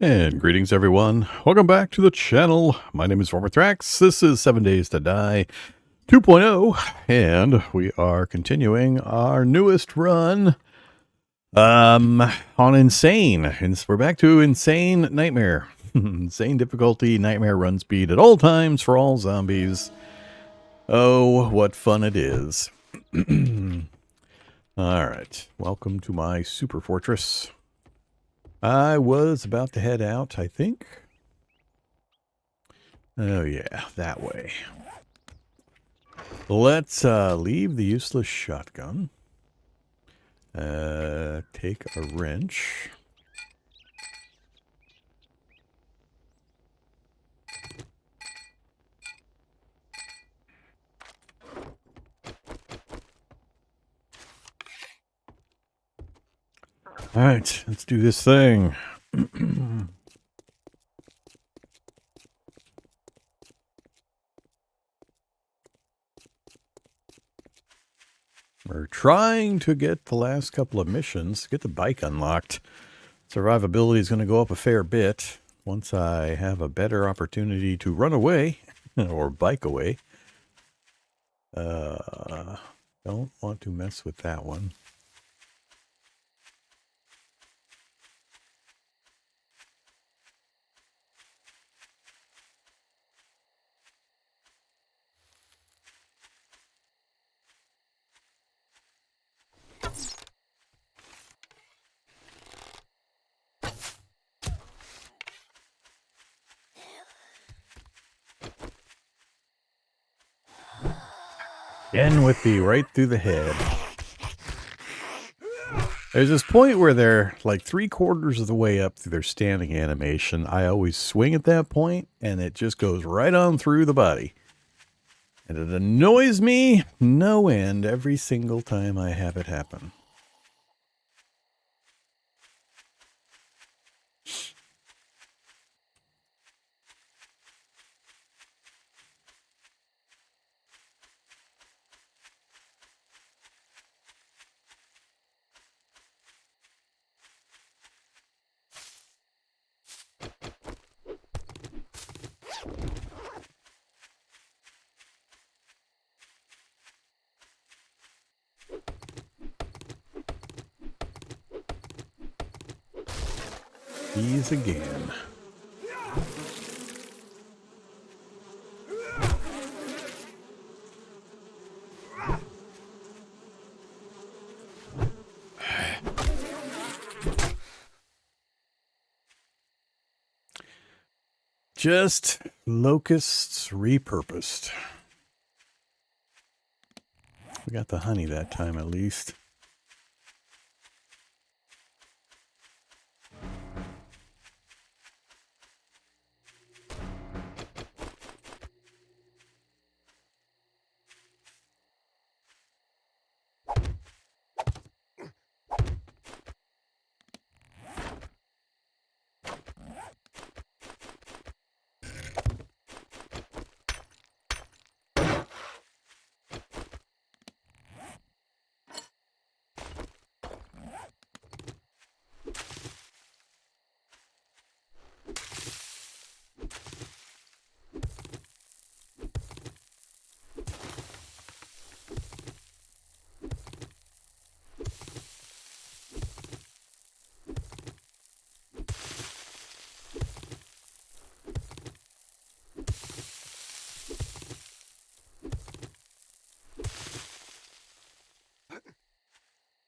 And greetings, everyone. Welcome back to the channel. My name is Vorm. This is 7 Days to Die 2.0, and we are continuing our newest run on Insane. And we're back to Insane Nightmare. Insane difficulty, nightmare run speed at all times for all zombies. Oh, what fun it is. All right, welcome to my super fortress. I was about to head out, I think. Oh yeah, that way. Let's leave the useless shotgun. Take a wrench. All right, let's do this thing. We're trying to get the last couple of missions, get the bike unlocked. Survivability is going to go up a fair bit once I have a better opportunity to run away or bike away. Don't want to mess with that one. In with the right through the head. There's this point where they're like 3/4 of the way up through their standing animation. I always swing at that point, and it just goes right on through the body. And it annoys me no end every single time I have it happen. These again. Just locusts repurposed. We got the honey that time at least.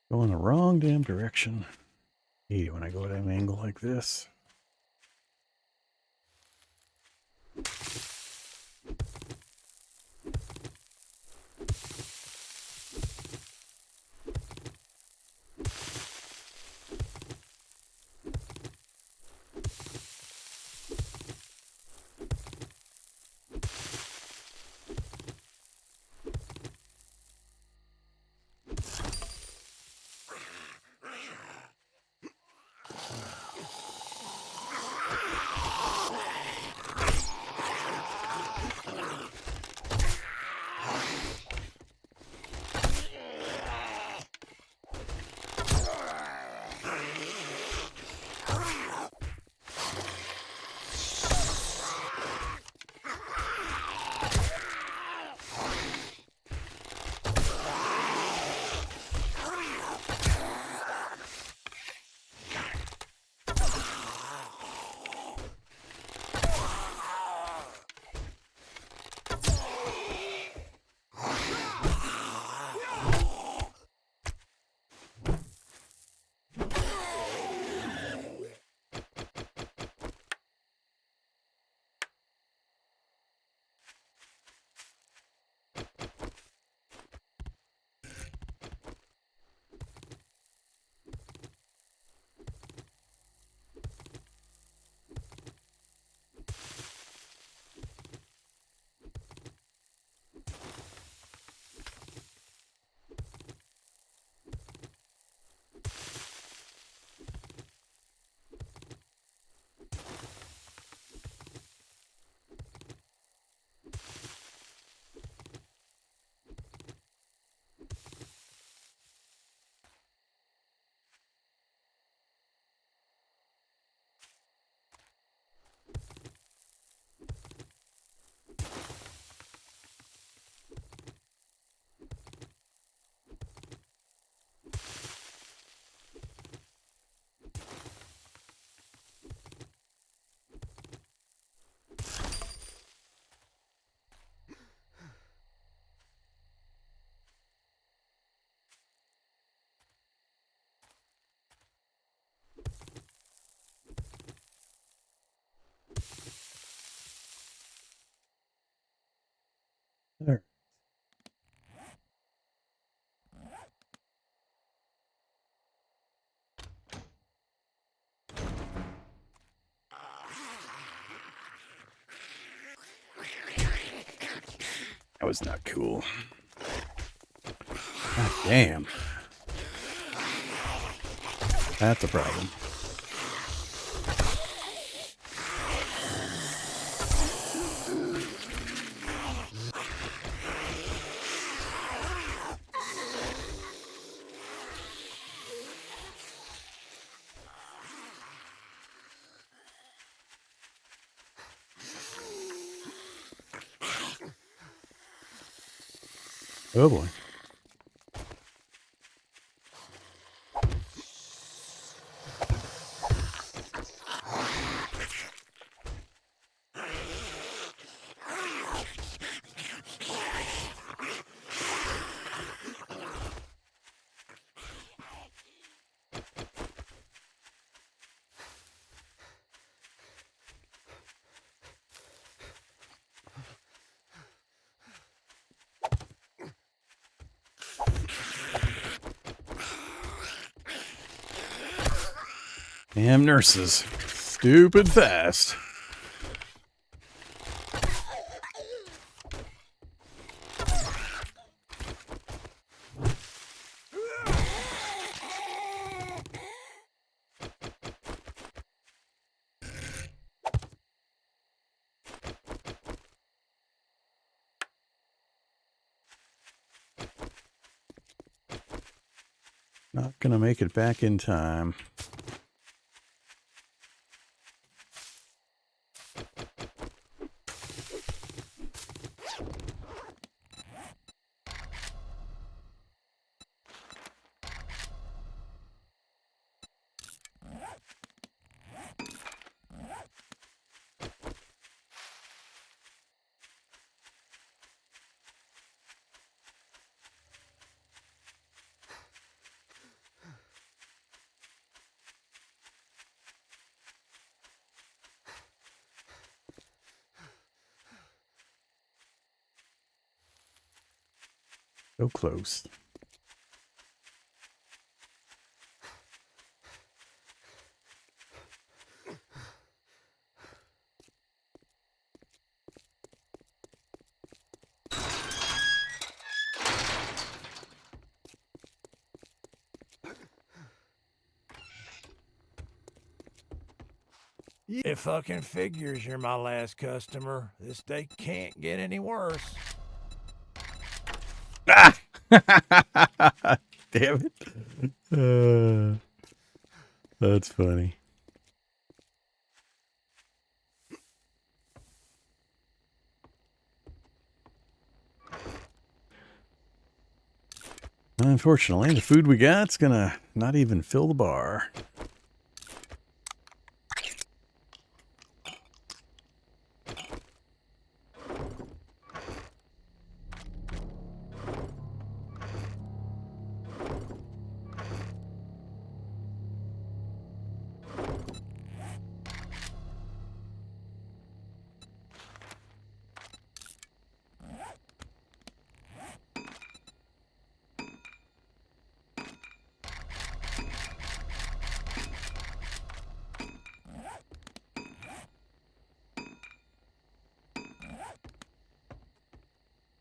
Going the wrong damn direction. Hate it when I go at an angle like this. was not cool. God damn. That's a problem. Oh boy. Damn nurses. Stupid fast. Not gonna make it back in time. So close. It fucking figures you're my last customer. This day can't get any worse. Ah! Damn it. That's funny. Unfortunately, the food we got's gonna not even fill the bar.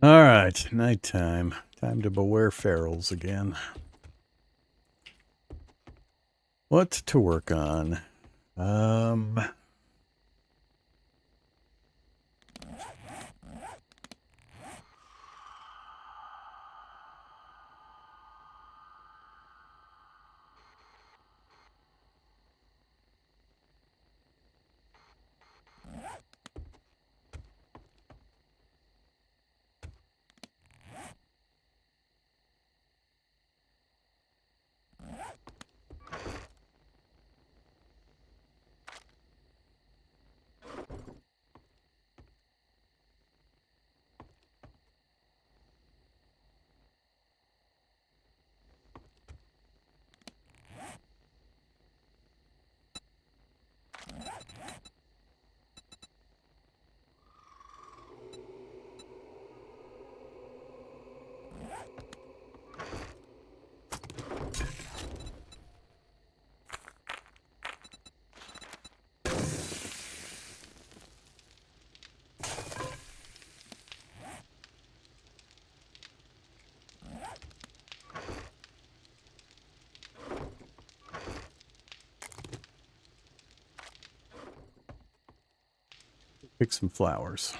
All right, nighttime. Time to beware ferals again. What to work on? Pick some flowers.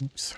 Oops.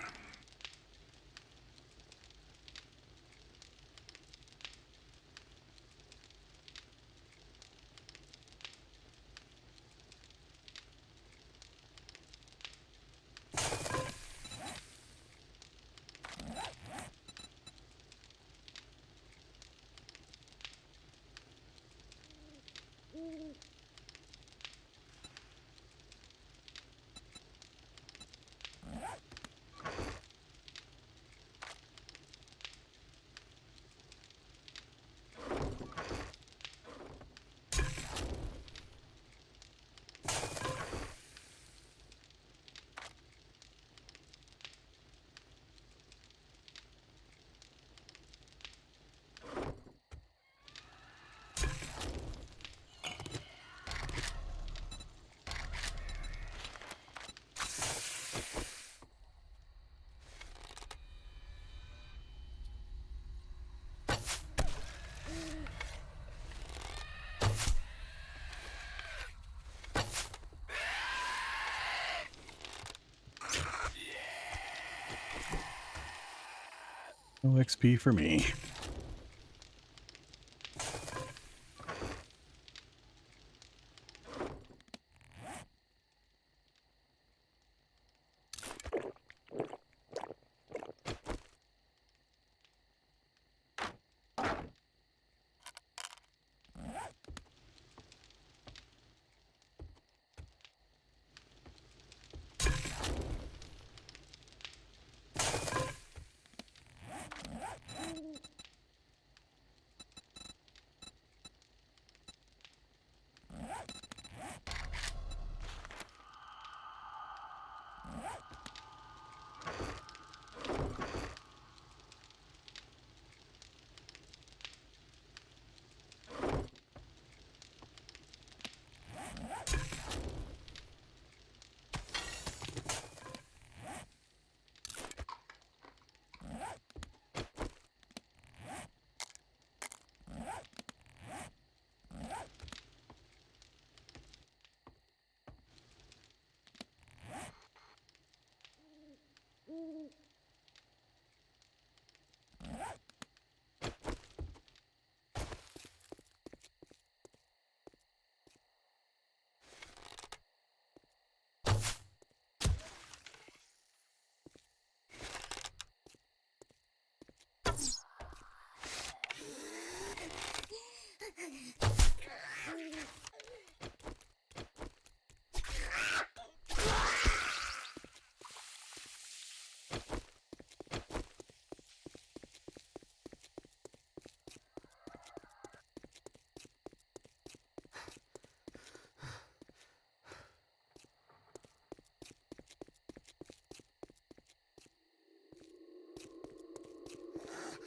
No XP for me.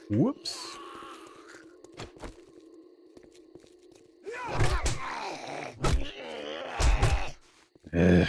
Whoops. Ugh.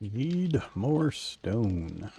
Need more stone.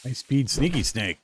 High speed sneaky snake.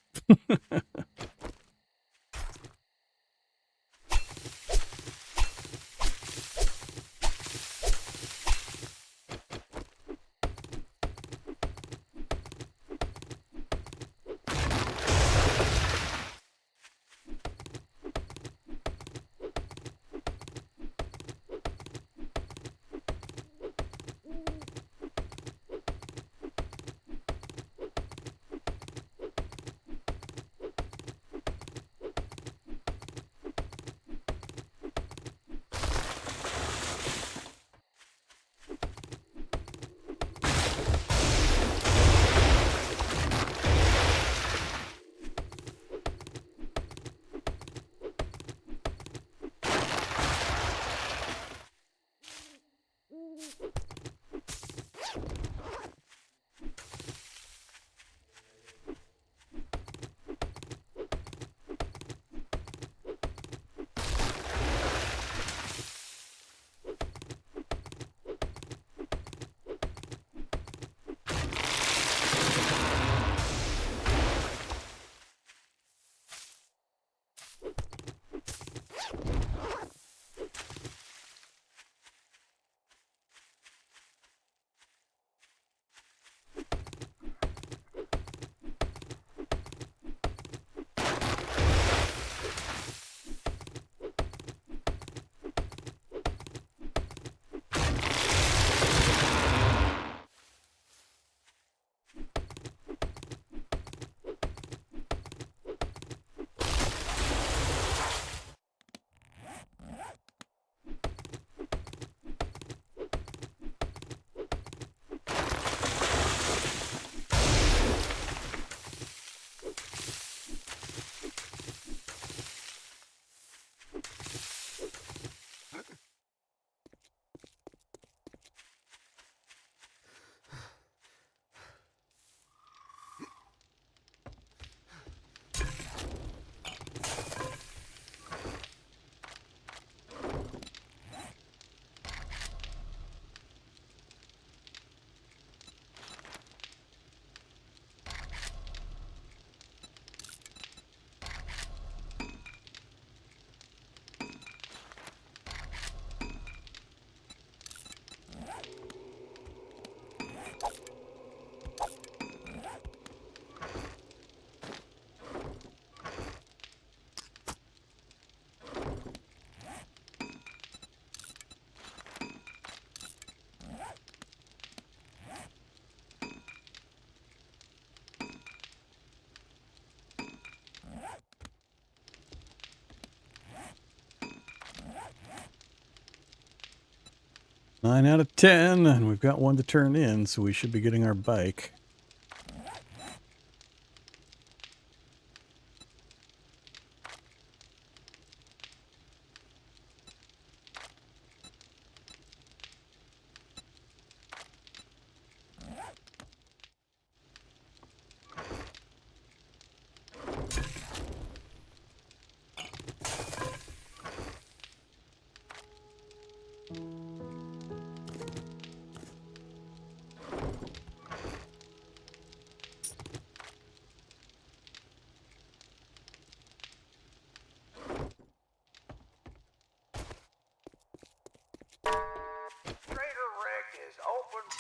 Nine out of 10, and we've got one to turn in, so we should be getting our bike.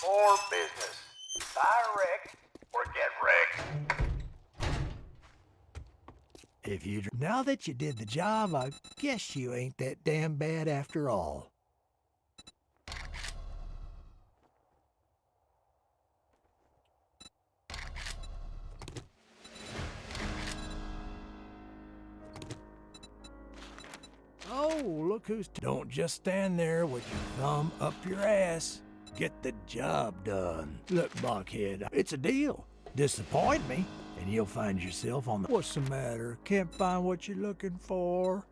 For business. Buy wreck or get wrecked. If you now that you did the job, I guess you ain't that damn bad after all. Oh, look who's... Don't just stand there with your thumb up your ass. Get the job done. Look, blockhead, it's a deal. Disappoint me, and you'll find yourself on the... What's the matter? Can't find what you're looking for?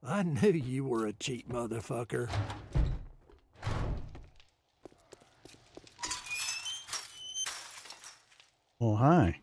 I knew you were a cheap motherfucker. Oh, hi.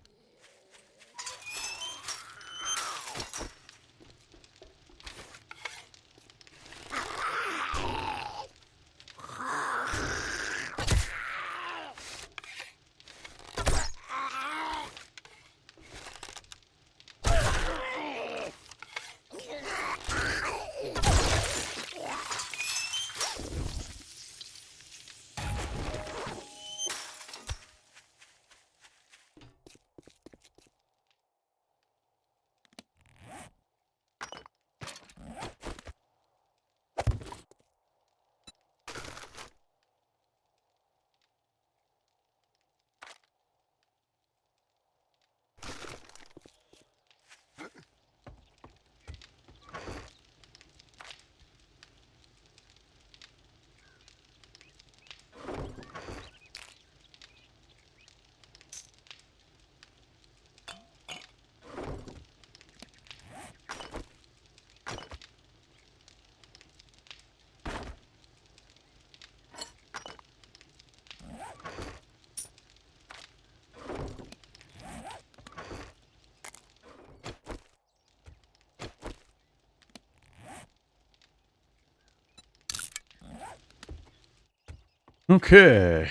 Okay.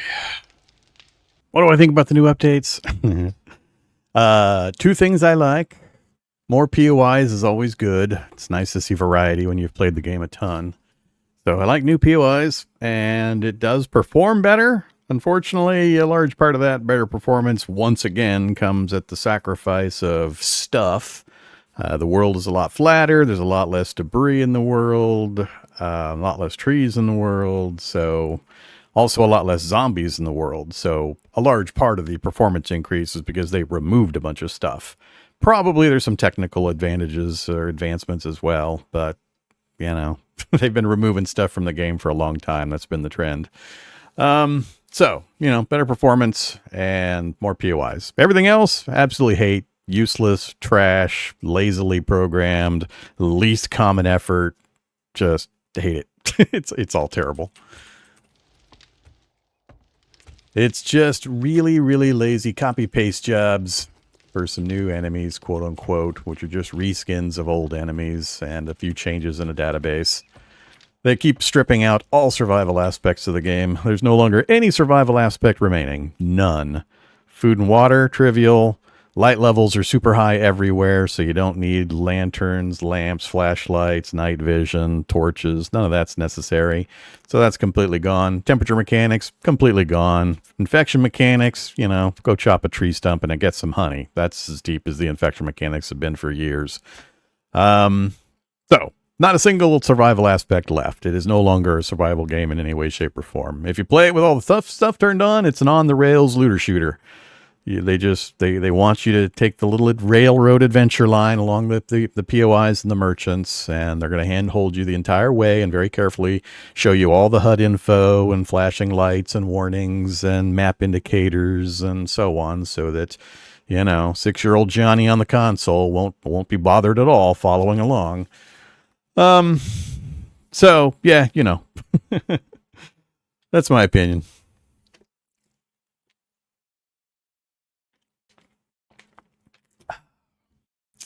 What do I think about the new updates? Two things I like. More POIs is always good. It's nice to see variety when you've played the game a ton. So I like new POIs, and it does perform better. Unfortunately, a large part of that better performance, once again, comes at the sacrifice of stuff. The world is a lot flatter. There's a lot less debris in the world, a lot less trees in the world. So also a lot less zombies in the world. So a large part of the performance increase is because they removed a bunch of stuff. Probably there's some technical advantages or advancements as well, but you know, they've been removing stuff from the game for a long time. That's been the trend. So, you know, better performance and more POIs. Everything else, absolutely hate. Useless, trash, lazily programmed, least common effort. Just hate it. It's all terrible. It's just really, really lazy copy-paste jobs for some new enemies, quote-unquote, which are just reskins of old enemies and a few changes in a database. They keep stripping out all survival aspects of the game. There's no longer any survival aspect remaining. None. Food and water, trivial. Light levels are super high everywhere, so you don't need lanterns, lamps, flashlights, night vision, torches. None of that's necessary. So that's completely gone. Temperature mechanics, completely gone. Infection mechanics, you know, go chop a tree stump and get some honey. That's as deep as the infection mechanics have been for years. So, not a single survival aspect left. It is no longer a survival game in any way, shape, or form. If you play it with all the stuff turned on, it's an on-the-rails looter shooter. They want you to take the little railroad adventure line along with the POIs and the merchants, and they're going to handhold you the entire way and very carefully show you all the HUD info and flashing lights and warnings and map indicators and so on, so that, you know, 6-year-old Johnny on the console won't be bothered at all following along. So yeah, you know, that's my opinion.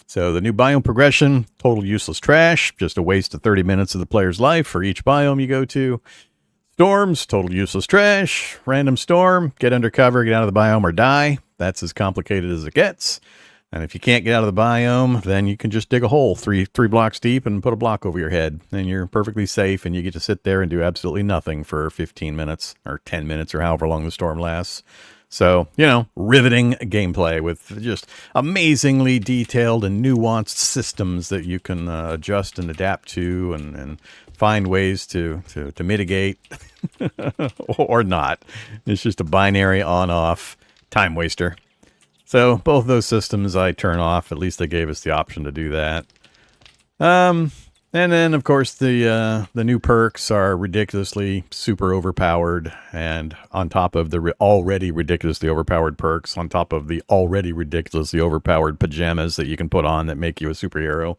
So the new biome progression, total useless trash, just a waste of 30 minutes of the player's life for each biome you go to. Storms, total useless trash. Random storm, get under cover, get out of the biome or die. That's as complicated as it gets. And if you can't get out of the biome, then you can just dig a hole three blocks deep and put a block over your head. And you're perfectly safe, and you get to sit there and do absolutely nothing for 15 minutes or 10 minutes or however long the storm lasts. So, you know, riveting gameplay with just amazingly detailed and nuanced systems that you can adjust and adapt to and find ways to mitigate or not. It's just a binary on-off time waster. So both those systems I turn off. At least they gave us the option to do that. And then, of course, the new perks are ridiculously super overpowered, and on top of the already ridiculously overpowered perks, on top of the already ridiculously overpowered pajamas that you can put on that make you a superhero.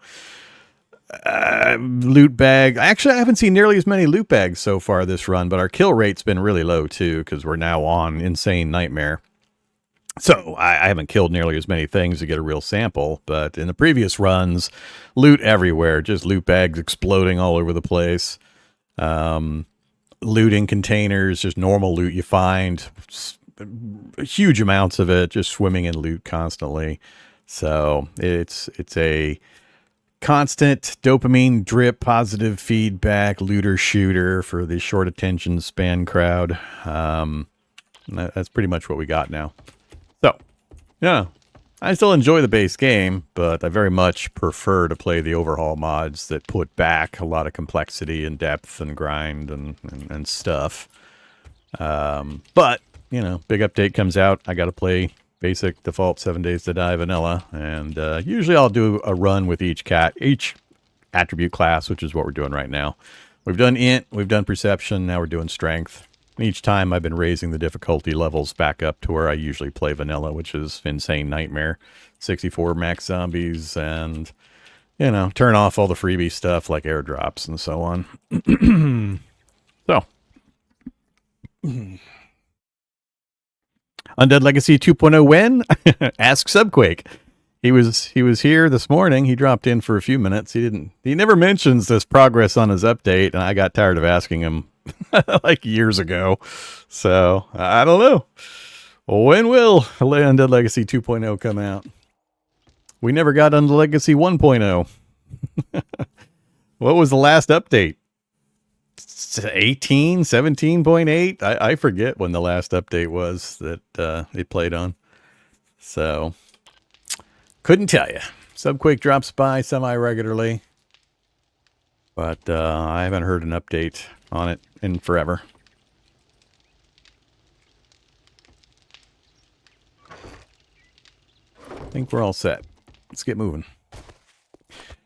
Loot bag. Actually, I haven't seen nearly as many loot bags so far this run, but our kill rate's been really low too, because we're now on Insane-Nightmare. So I haven't killed nearly as many things to get a real sample, but in the previous runs, loot everywhere, just loot bags exploding all over the place. Looting containers, just normal loot you find, huge amounts of it, just swimming in loot constantly. So it's a constant dopamine drip, positive feedback, looter shooter for the short attention span crowd. That's pretty much what we got now. So, yeah, I still enjoy the base game, but I very much prefer to play the overhaul mods that put back a lot of complexity and depth and grind and stuff. But, you know, big update comes out. I got to play basic default 7 Days to Die vanilla, and usually I'll do a run with each attribute class, which is what we're doing right now. We've done int, we've done perception, now we're doing strength. Each time I've been raising the difficulty levels back up to where I usually play vanilla, which is Insane-Nightmare-64 max zombies, and, you know, turn off all the freebie stuff like airdrops and so on. So. Undead Legacy 2.0 when? Ask Subquake. He was here this morning. He dropped in for a few minutes. He never mentions this progress on his update, and I got tired of asking him like years ago. So, I don't know. When will Undead Legacy 2.0 come out? We never got Undead Legacy 1.0. What was the last update? 18, 17.8? I forget when the last update was that it played on. So, couldn't tell you. Subquake drops by semi-regularly, but I haven't heard an update on it in forever. I think we're all set. Let's get moving.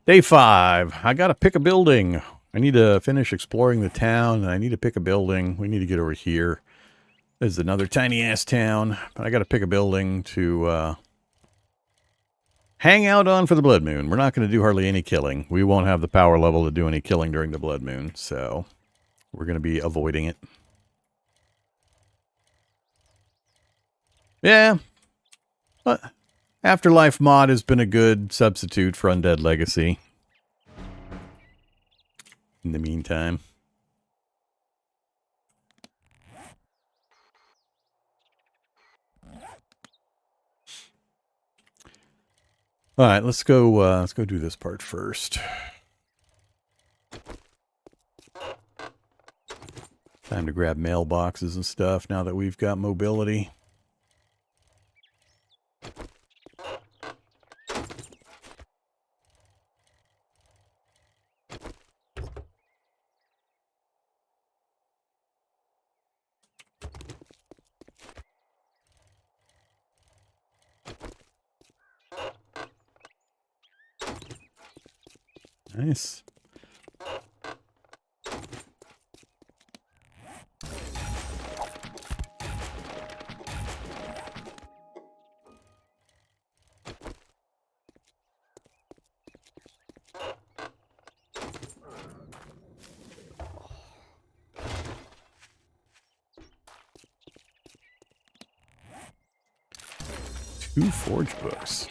Day 5. I gotta pick a building. I need to finish exploring the town, and I need to pick a building. We need to get over here. There's another tiny-ass town, but I got to pick a building to hang out on for the Blood Moon. We're not going to do hardly any killing. We won't have the power level to do any killing during the Blood Moon, so we're going to be avoiding it. Yeah. But Afterlife mod has been a good substitute for Undead Legacy. In the meantime. All right, let's go do this part first. Time to grab mailboxes and stuff now that we've got mobility. Nice. Two forge books.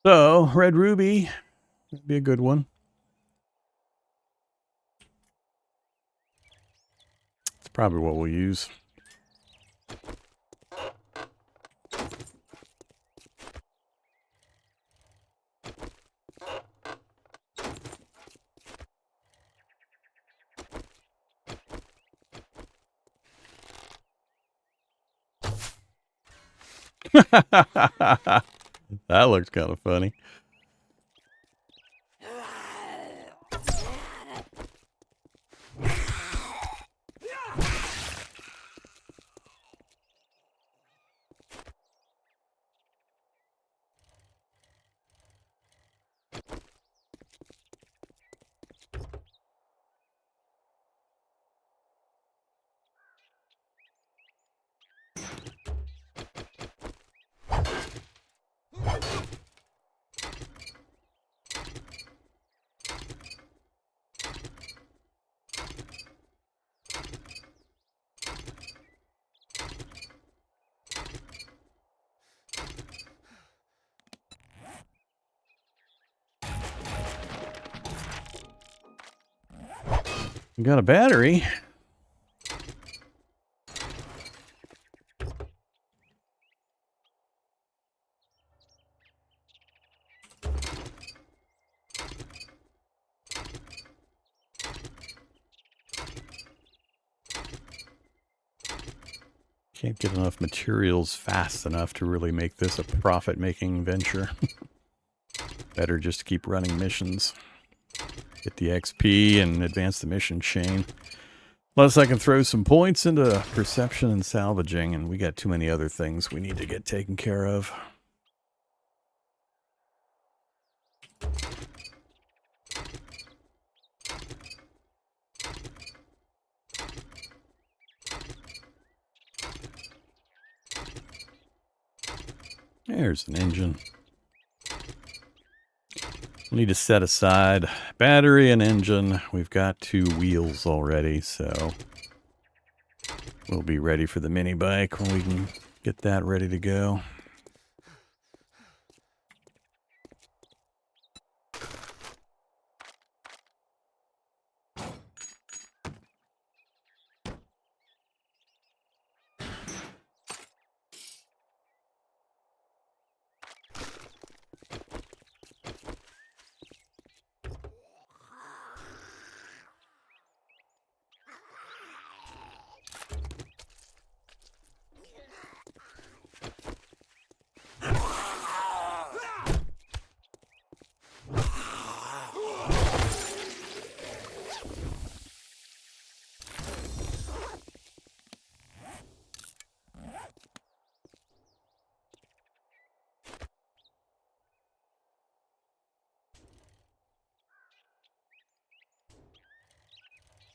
So, red ruby would be a good one. It's probably what we'll use. That looks kind of funny. We got a battery. Can't get enough materials fast enough to really make this a profit-making venture. Better just keep running missions. Get the XP and advance the mission chain. Unless I can throw some points into perception and salvaging, and we got too many other things we need to get taken care of. There's an engine. We'll need to set aside battery and engine. We've got 2 wheels already, so we'll be ready for the mini bike when we can get that ready to go.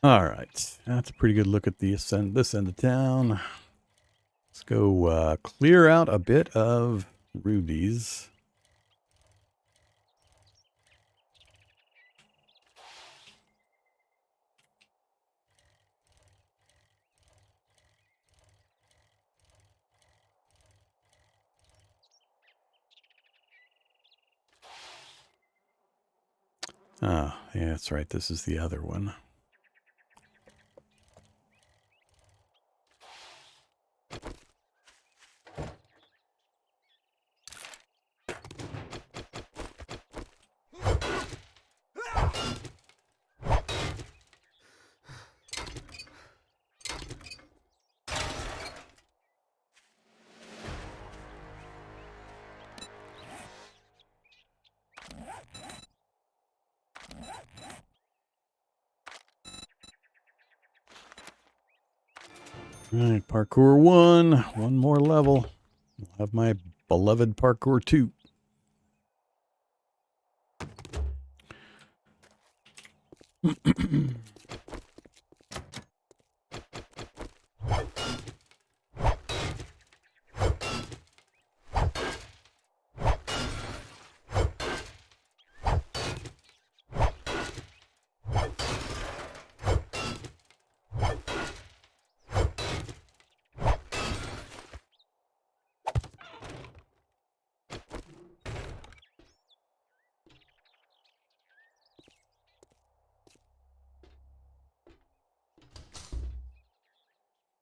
All right, that's a pretty good look at this end of town. Let's go clear out a bit of rubies. Ah, yeah, that's right. This is the other one. All right, parkour 1. One more level. I'll have my beloved parkour 2.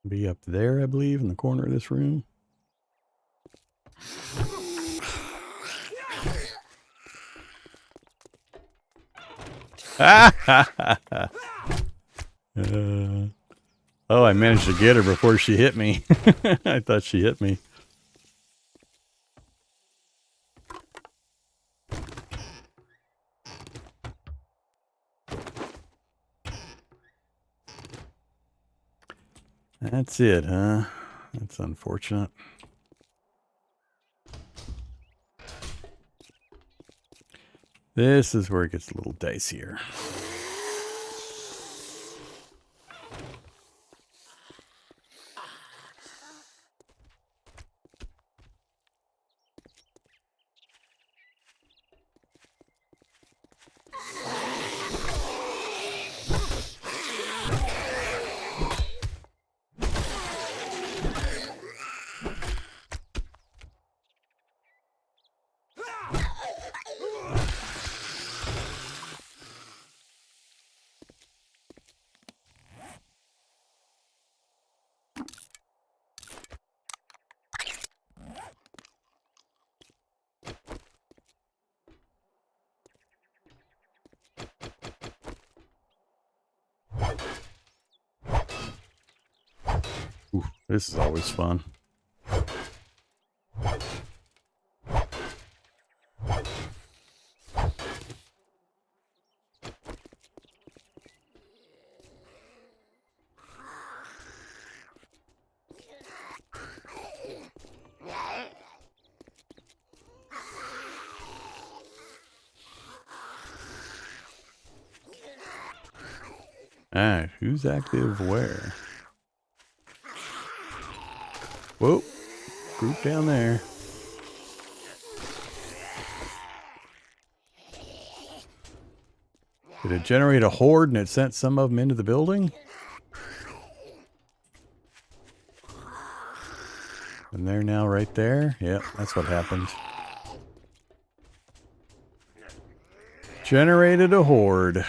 Be up there, I believe, in the corner of this room. Oh, I managed to get her before she hit me. I thought she hit me. That's it, huh? That's unfortunate. This is where it gets a little dicier. This is always fun. Alright, who's active where? Whoa, group down there. Did it generate a horde and it sent some of them into the building? And they're now right there? Yep, that's what happened. Generated a horde.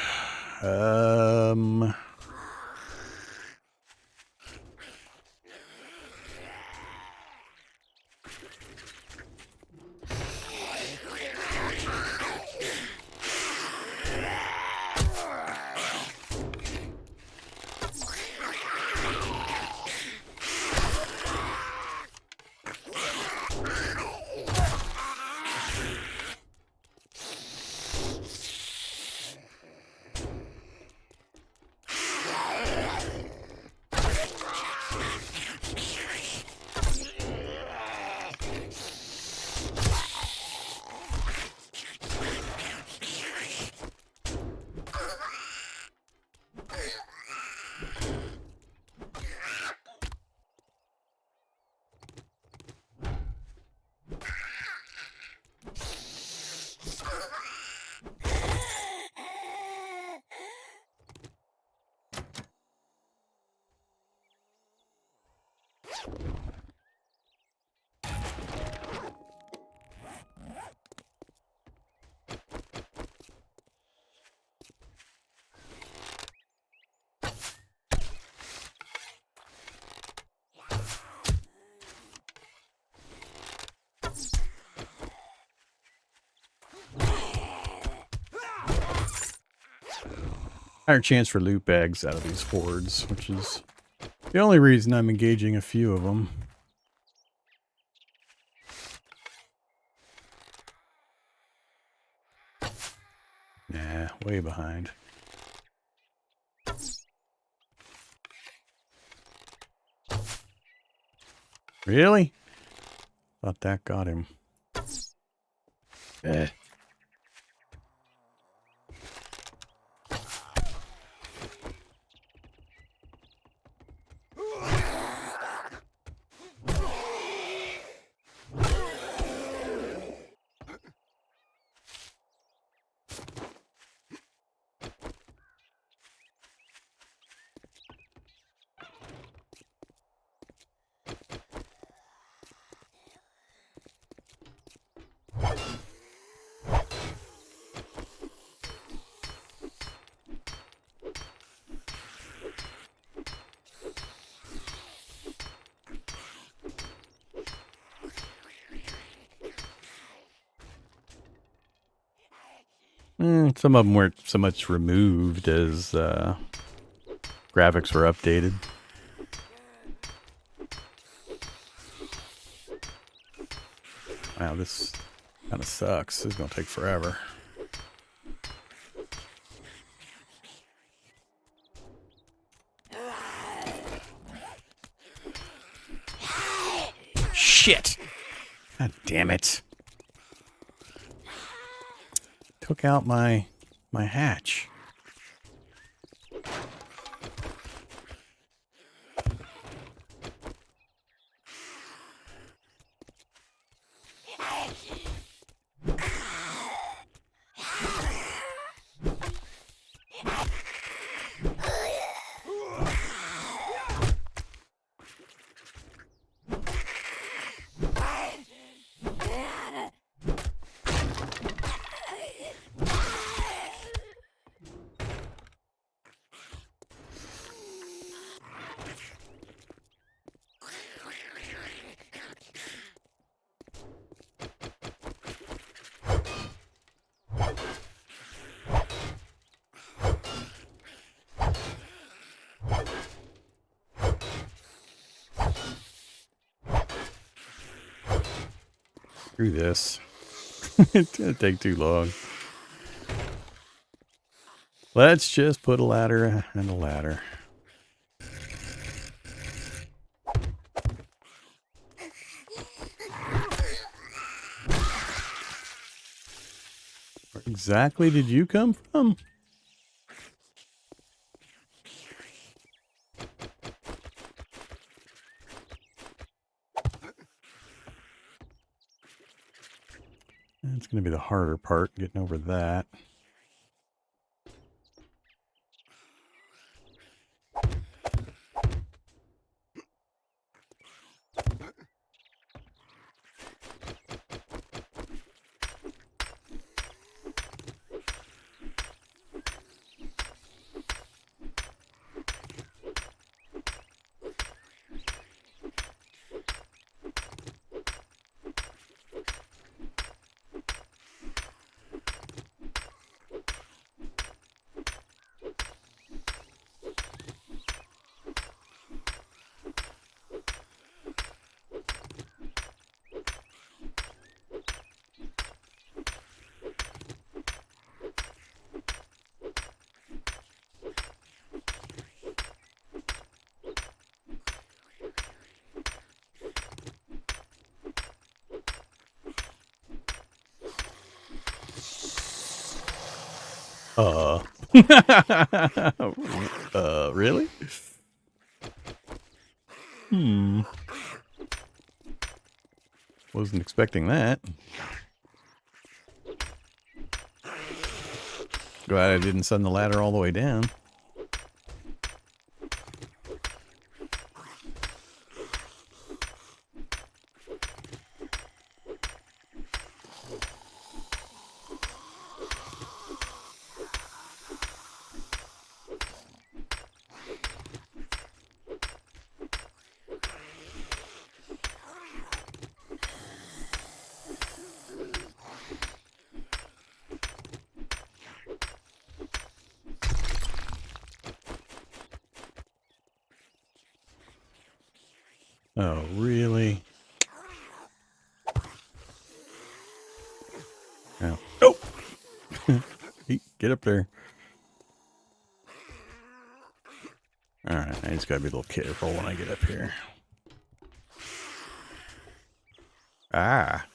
Higher chance for loot bags out of these hordes, which is the only reason I'm engaging a few of them. Nah, way behind. Really? Thought that got him. Eh. Some of them weren't so much removed as graphics were updated. Wow, this kind of sucks. This is going to take forever. Shit! God damn it. Took out my hatch. Screw this. It's gonna take too long. Let's just put a ladder and a ladder. Where exactly did you come from? It's going to be the harder part, getting over that. Really? Wasn't expecting that. Glad I didn't send the ladder all the way down. Oh, really? Oh. Oh! Hey, get up there. Alright, I just gotta be a little careful when I get up here. Ah.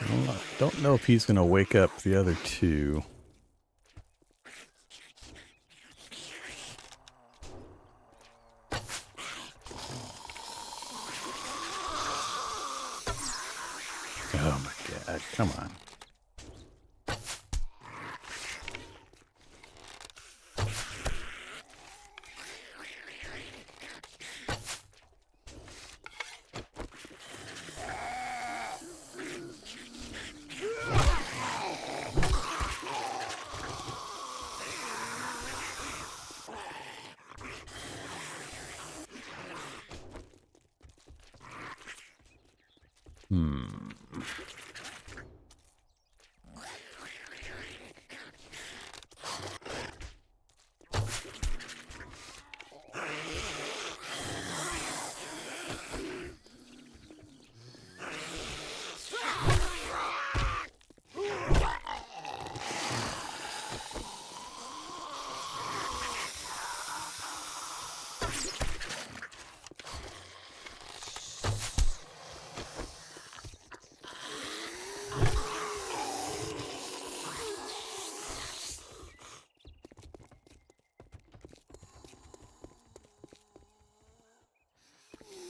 Well, I don't know if he's gonna wake up the other two. Oh my god, come on.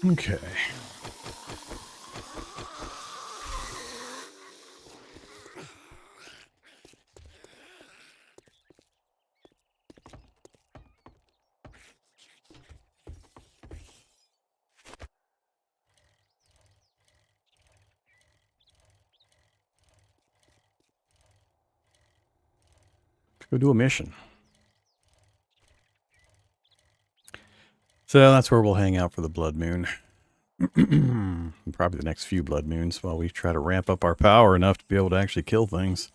Okay. Let's go do a mission. So that's where we'll hang out for the blood moon. Probably the next few blood moons while we try to ramp up our power enough to be able to actually kill things.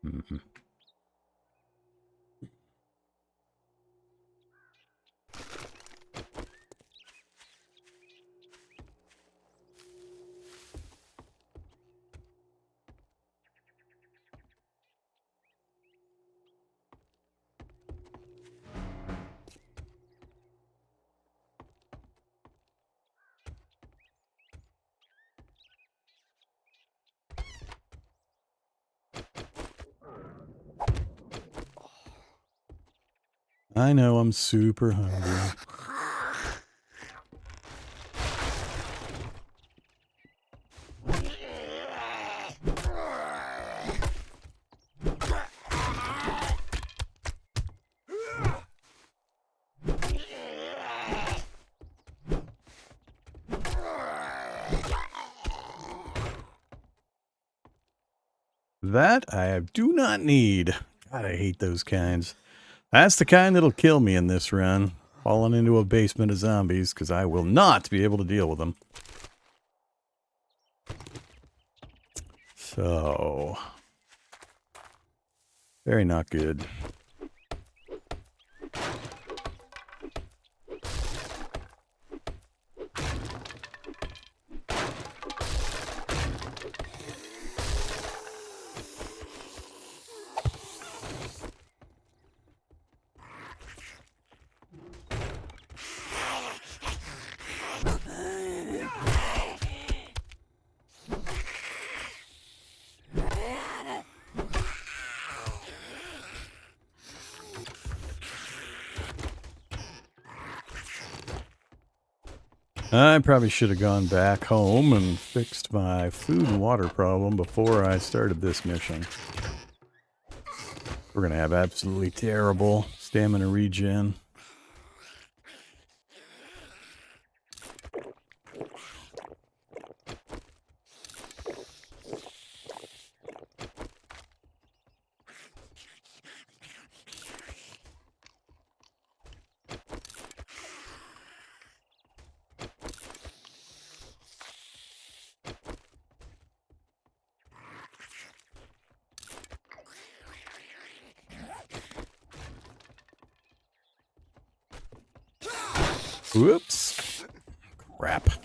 Mhm. I know I'm super hungry. That I do not need. God, I hate those kinds. That's the kind that'll kill me in this run. Falling into a basement of zombies, because I will not be able to deal with them. So, very not good. I probably should have gone back home and fixed my food and water problem before I started this mission. We're going to have absolutely terrible stamina regen. Whoops. Crap.